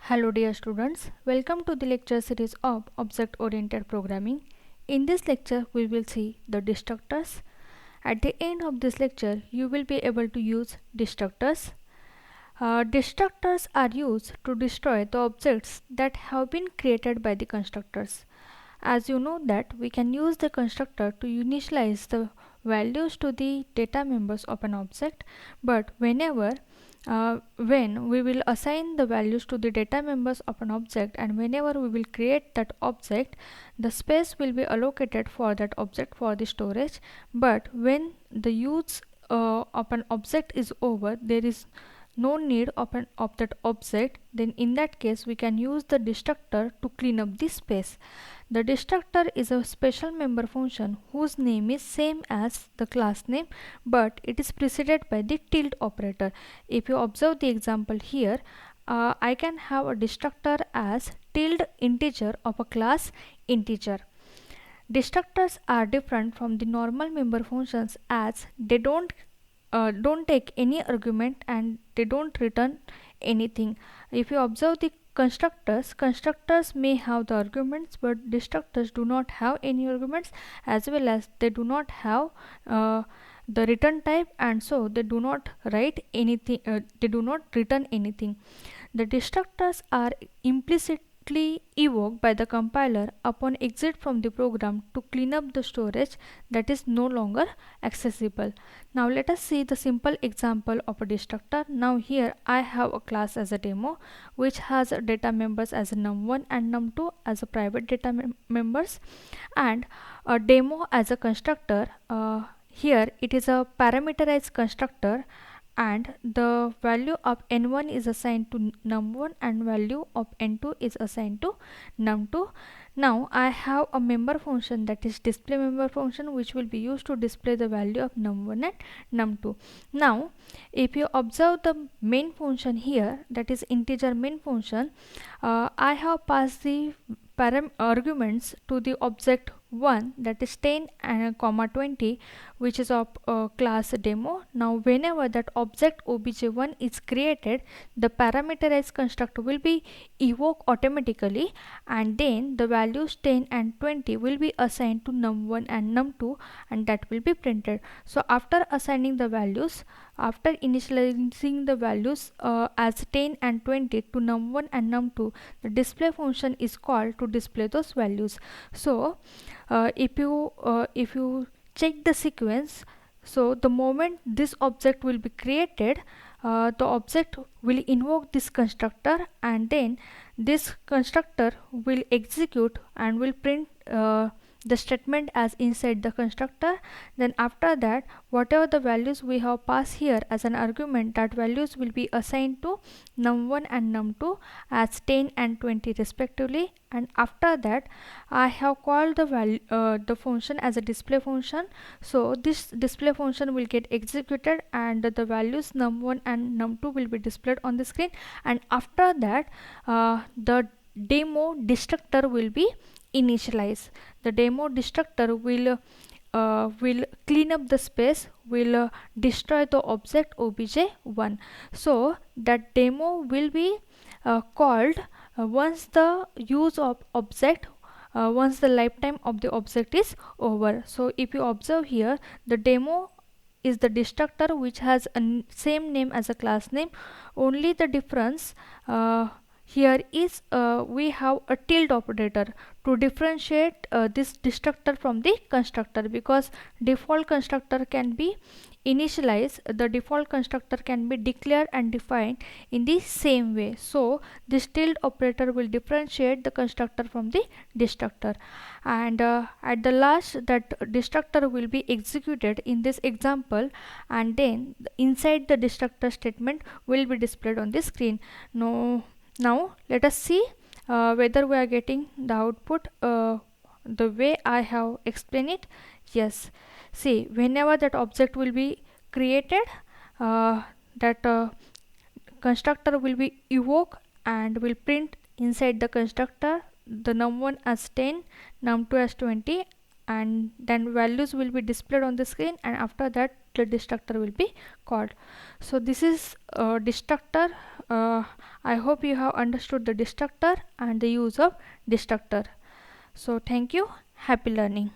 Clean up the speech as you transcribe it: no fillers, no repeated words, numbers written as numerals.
Hello dear students, welcome to the lecture series of Object-Oriented Programming. In this lecture, we will see the destructors. At the end of this lecture, you will be able to use destructors. Destructors are used to destroy the objects that have been created by the constructors. As you know that we can use the constructor to initialize the values to the data members of an object, but when we will assign the values to the data members of an object and whenever we will create that object, the space will be allocated for that object for the storage. But when the use of an object is over, there is no need of that object, then in that case we can use the destructor to clean up the space. The destructor is a special member function whose name is same as the class name, but it is preceded by the tilde operator. If you observe the example here, I can have a destructor as tilde integer of a class integer. Destructors are different from the normal member functions as they don't take any argument and they don't return anything. If you observe the constructors may have the arguments, but destructors do not have any arguments, as well as they do not have the return type, and so they do not write anything, they do not return anything. The destructors are implicitly evoked by the compiler upon exit from the program to clean up the storage that is no longer accessible. Now let us see the simple example of a destructor. Now here I have a class as a demo which has data members as num1 and num2 as a private data members, and a demo as a constructor. Here it is a parameterized constructor, and the value of n1 is assigned to num1 and value of n2 is assigned to num2. Now I have a member function, that is display member function, which will be used to display the value of num1 and num2. Now if you observe the main function here, that is integer main function, I have passed the arguments to the object 1, that is 10 and comma 20, which is of class demo. Now whenever that object obj1 is created, the parameterized constructor will be evoked automatically, and then the values 10 and 20 will be assigned to num1 and num2, and that will be printed. So after assigning the values, after initializing the values as 10 and 20 to num1 and num2, the display function is called to display those values. So if you check the sequence, so the moment this object will be created, the object will invoke this constructor, and then this constructor will execute and will print the statement as inside the constructor. Then after that, whatever the values we have passed here as an argument, that values will be assigned to num1 and num2 as 10 and 20 respectively, and after that I have called the function as a display function. So this display function will get executed and the values num1 and num2 will be displayed on the screen, and after that the demo destructor will be initialized. The demo destructor will clean up the space, will destroy the object obj1. So that demo will be called once the use of object, once the lifetime of the object is over. So if you observe here, the demo is the destructor which has a same name as a class name. Only the difference here is we have a tilde operator to differentiate this destructor from the constructor, because default constructor can be initialized, the default constructor can be declared and defined in the same way. So this tilde operator will differentiate the constructor from the destructor, and at the last that destructor will be executed in this example, and then inside the destructor statement will be displayed on the screen. Now let us see whether we are getting the output the way I have explained it. Yes, see, whenever that object will be created, that constructor will be evoked and will print inside the constructor the num1 as 10, num2 as 20, and then values will be displayed on the screen, and after that the destructor will be called. So this is destructor I hope you have understood the destructor and the use of destructor. So thank you. Happy learning.